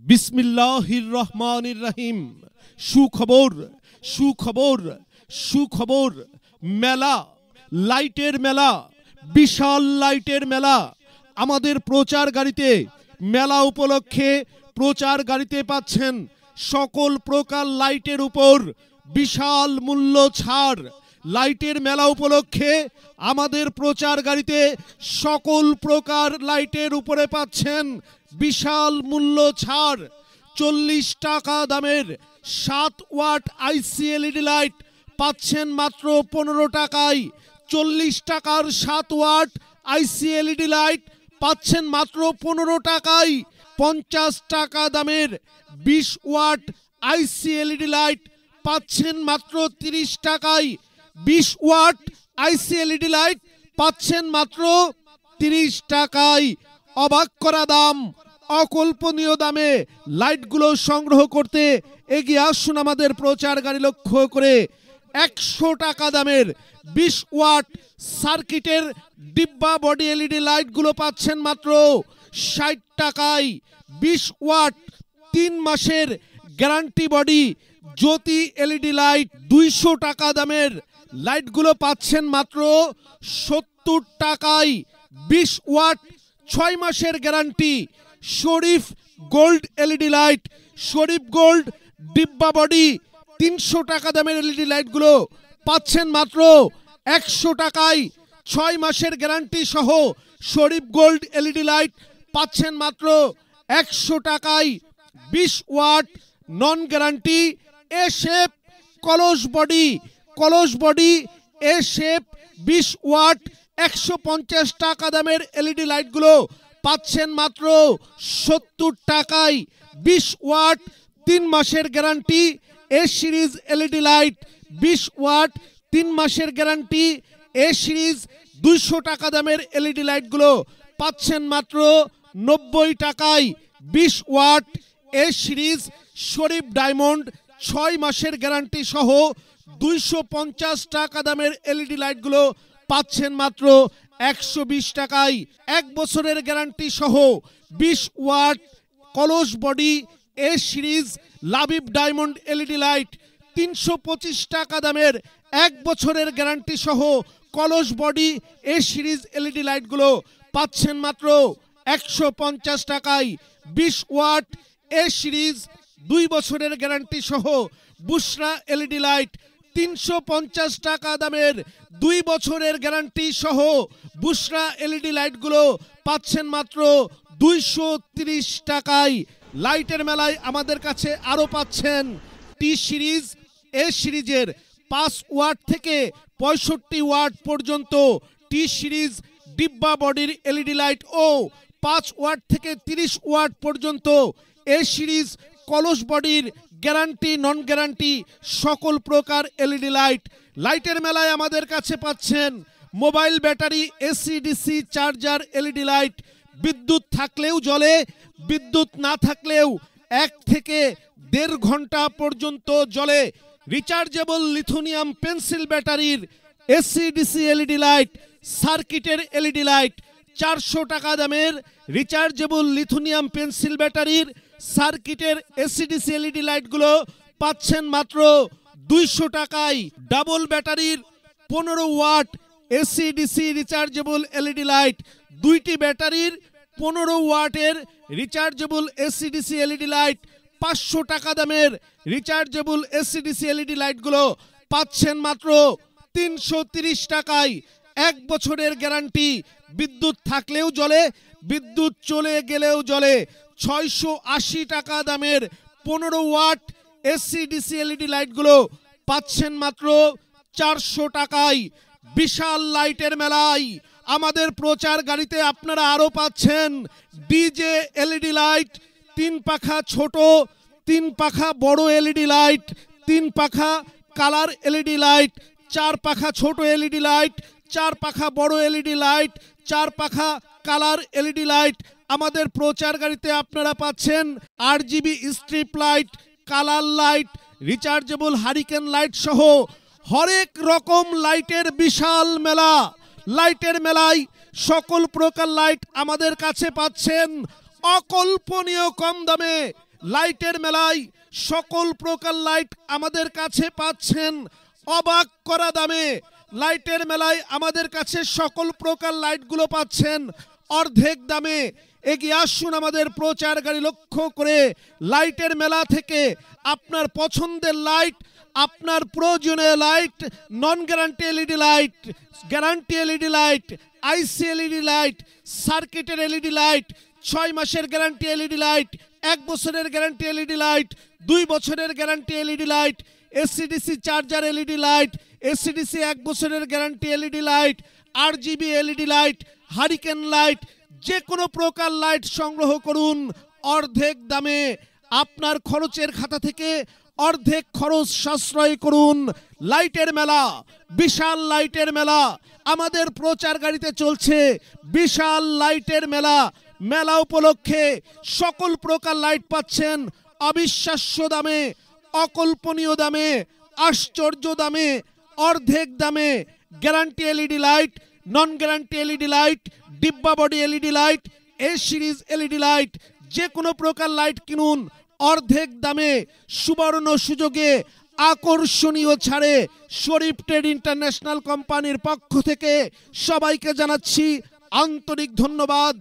বিসমিল্লাহির রহমানির রহিম। সুখবর সুখবর সুখবর, মেলা, লাইটের মেলা, বিশাল লাইটের মেলা। আমাদের প্রচার গাড়িতে মেলা উপলক্ষে প্রচার গাড়িতে পাচ্ছেন সকল প্রকার লাইটের উপর বিশাল মূল্য ছাড়। লাইটের মেলা উপলক্ষে আমাদের প্রচার গাড়িতে সকল প্রকার লাইটের উপরে পাচ্ছেন বিশাল মূল্য ছাড়। 40 টাকা দামের 7 ওয়াট আইসি এলইডি লাইট পাচ্ছেন মাত্র 15 টাকায়। 40 টাকার 7 ওয়াট আইসি এলইডি লাইট পাচ্ছেন মাত্র 15 টাকায়। 50 টাকা দামের 20 ওয়াট আইসি এলইডি লাইট পাচ্ছেন মাত্র 30 টাকায়। 20 ওয়াট আইসি এলইডি লাইট পাচ্ছেন মাত্র 30 টাকায়। অবাক করা দাম, অকল্পনীয় দামে লাইটগুলো সংগ্রহ করতে এগিয়ে আসুন আমাদের প্রচার গাড়ি লক্ষ্য করে। 100 টাকা দামের 20 ওয়াট সার্কিটের ডিব্বা বডি এলইডি লাইটগুলো পাচ্ছেন মাত্র 60 টাকায়। 20 ওয়াট 3 মাসের গ্যারান্টি বডি জ্যোতি এলইডি লাইট 200 টাকা দামের লাইটগুলো পাচ্ছেন মাত্র 70 টাকায়। 20 ওয়াট 6 মাসের গ্যারান্টি শরীফ গোল্ড এলইডি লাইট, শরীফ গোল্ড ডিব্বা বডি 300 টাকা দামের এলইডি লাইটগুলো পাচ্ছেন মাত্র 100 টাকায়। 6 মাসের গ্যারান্টি সহ শরীফ গোল্ড এলইডি লাইট পাচ্ছেন মাত্র 100 টাকায়। 20 ওয়াট নন গ্যারান্টি এ শেপ কলস বডি এ শেপ 20 ওয়াট 150 টাকা দামের এলইডি লাইটগুলো পাচ্ছেন মাত্র 70 টাকায়। 20 ওয়াট 3 মাসের গ্যারান্টি এ সিরিজ এলইডি লাইট 20 ওয়াট 3 মাসের গ্যারান্টি এ সিরিজ 200 টাকা দামের এলইডি লাইটগুলো পাচ্ছেন মাত্র 90 টাকায়। 20 ওয়াট এ সিরিজ শরীফ ডায়মন্ড 6 মাসের গ্যারান্টি সহ 250 টাকা দামের এলইডি লাইটগুলো পাচ্ছেন মাত্র 120 টাকায়। 1 বছরের গ্যারান্টি সহ 20 ওয়াট কলস body A series Labib diamond LED light 325 টাকা দামের 1 বছরের গ্যারান্টি সহ কলস বডি এ সিরিজ এলইডি লাইটগুলো পাচ্ছেন মাত্র 150 টাকায়। 20 ওয়াট এ সিরিজ 2 বছরের গ্যারান্টি সহ বুশরা এলইডি লাইট 350 টাকা দামের 2 বছরের গ্যারান্টি সহ বুশরা এলইডি লাইটগুলো পাচ্ছেন মাত্র 230 টাকায়। লাইটের মেলায় আমাদের কাছে আরও পাচ্ছেন টি সিরিজ এ সিরিজের 5 ওয়াট থেকে 65 ওয়াট পর্যন্ত টি সিরিজ ডিব্বা বডির এলইডি লাইট ও 5 ওয়াট থেকে 30 ওয়াট পর্যন্ত এ সিরিজ কলস বডির গ্যারান্টি নন গ্যারান্টি সকল প্রকার এলইডি লাইট। লাইটের মেলায় আমাদের কাছে পাচ্ছেন mobile battery AC DC charger LED light, বিদ্যুৎ থাকলেও জ্বলে, বিদ্যুৎ না থাকলেও 1 থেকে 1.5 ঘন্টা পর্যন্ত জ্বলে। রিচার্জেবল লিথিয়াম পেন্সিল ব্যাটারির এসি ডিসি এলইডি লাইট, সার্কিটের এলইডি লাইট 400 টাকা দামের রিচার্জেবল লিথিয়াম পেন্সিল ব্যাটারির সার্কিটের এসিডিসি এলইডি লাইটগুলো পাচ্ছেন মাত্র 200 টাকায়। ডাবল ব্যাটারির 15 watt AC DC rechargeable LED light, 2টি ব্যাটারির 15 ওয়াটের রিচার্জেবল এসিডিসি এলইডি লাইট 500 টাকা দামের রিচার্জেবল এসিডিসি এলইডি লাইটগুলো পাচ্ছেন মাত্র 330 টাকায়। 1 বছরের গ্যারান্টি, বিদ্যুৎ থাকলেও জ্বলে, বিদ্যুৎ চলে গেলেও জ্বলে। 680 টাকা দামের 15 ওয়াট এসিডিসি এলইডি লাইটগুলো পাচ্ছেন মাত্র 400 টাকায়। বিশাল লাইটের মেলায় আমাদের প্রচার গাড়িতে আপনারা আরও পাচ্ছেন ডিজে এলইডি লাইট, 3 পাখা ছোট, 3 পাখা বড় এলইডি লাইট, 3 পাখা কালার এলইডি লাইট, 4 পাখা ছোট এলইডি লাইট, 4 পাখা বড় এলইডি লাইট, 4 পাখা কালার এলইডি লাইট। আমাদের প্রচার গাড়িতে আপনারা পাচ্ছেন RGB strip light, colour light, rechargeable hurricane light সহ হরেক রকম লাইটের বিশাল মেলা। লাইটের মেলায় সকল প্রকার লাইট আমাদের কাছে পাচ্ছেন অকল্পনীয় কম দামে। লাইটের মেলায় সকল প্রকার লাইট আমাদের কাছে পাচ্ছেন অবাক করা দামে। লাইটের মেলায় আমাদের কাছে সকল প্রকার লাইটগুলো পাচ্ছেন অর্ধেক দামে। এগিয়ে আসুন আমাদের প্রচার গাড়ি লক্ষ্য করে লাইটের মেলা থেকে আপনার পছন্দের লাইট, আপনার প্রয়োজনীয় light, non guarantee LED light, guarantee LED light, IC LED light, সার্কিটের এলইডি লাইট, 6 মাসের গ্যারান্টি এলইডি লাইট, 1 বছরের গ্যারান্টি এলইডি লাইট, 2 বছরের guarantee LED light, AC DC charger LED light, AC DC 1 বছরের guarantee LED light, RGB LED light, hurricane light, যে কোনো প্রকার light সংগ্রহ করুন অর্ধেক দামে। আপনার খরচের খাতা থেকে অর্ধেক খরচ সাশ্রয় করুন। লাইটের মেলা, বিশাল লাইটের মেলা, আমাদের প্রচার গাড়িতে চলছে বিশাল লাইটের মেলা। মেলা উপলক্ষে সকল প্রকার লাইট পাচ্ছেন অবিশ্বাস্য দামে, অকল্পনীয় দামে, আশ্চর্য দামে, অর্ধেক দামে। Guarantee LED light, non guarantee LED light, ডিব্বা বডি এলইডি লাইট, এ সিরিজ এলইডি লাইট, যে কোনো প্রকার লাইট কিনুন অর্ধেক দামে। সুবর্ণ সুযোগে আকর্ষণীয় ছাড়ে শরীফ ট্রেড ইন্টারন্যাশনাল কোম্পানির পক্ষ থেকে সবাইকে জানাচ্ছি আন্তরিক ধন্যবাদ।